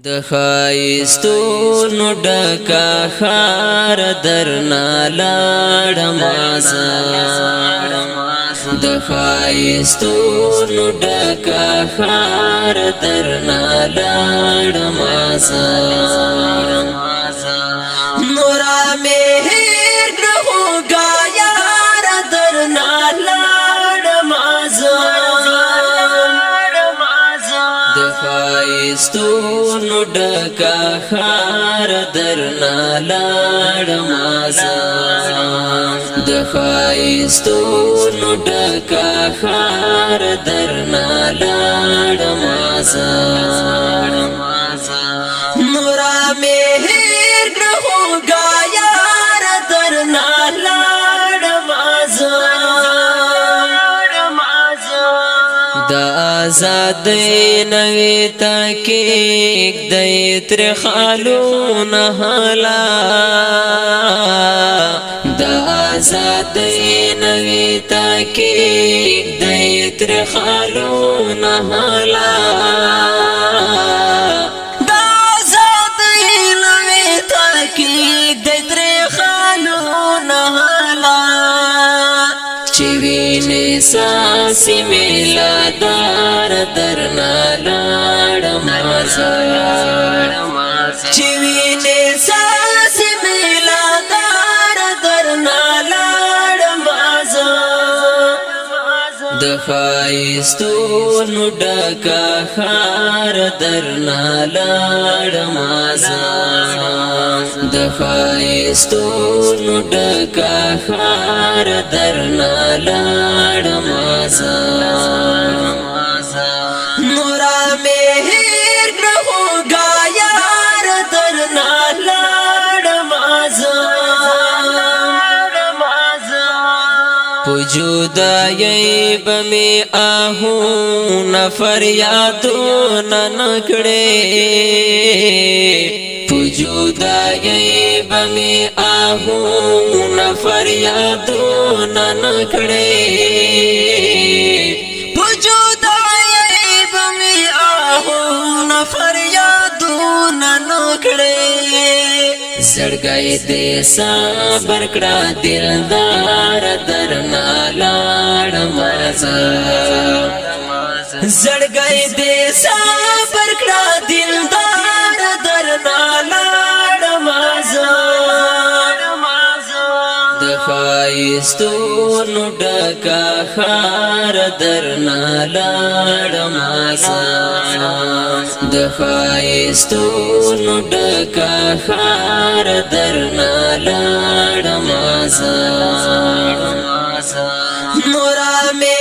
د ښایستونو ډکه ښار درنه لاړم د ښایستونو ډکه ښار درنه لاړم نورا مې هېر کړه خوږه یاره درنه لاړم د ښایستونو ډکه ښار درنه لاړم د ښایستونو ډکه ښار درنه لاړم نورا مې هېر کړه خوږه یاره درنه لاړم د آزادۍ نوې تحقیق دی ترې خالونه هلا د آزادۍ نوې تحقیق دی ترې خالونه هلا د آزادۍ نوې تحقیق دی ترې خالونه هلا چې وینې ساسې میله دار درنه لاړم چې وینې ساسې میله دار درنه لاړم د ښایستونو ډکه ښار درنه لاړم د ښایستونو ډکه ښار درنه لاړم نورا مې هېر کړه خوږه یاره درنه لاړم په جدایۍ به مې آهونه فریادونه نه کړې په جدایۍ به مې آهونه فریادونه نه کړې په جدایۍ به مې آهونه فریادونه نه کړې زړګی دې صبر کړه دلدار درنه لاړم زړګی دې صبر کړه دلدار درنه لاړم د ښایستونو ډکه ښار درنه لاړم د ښایستونو ډکه ښار درنه لاړم نورا مې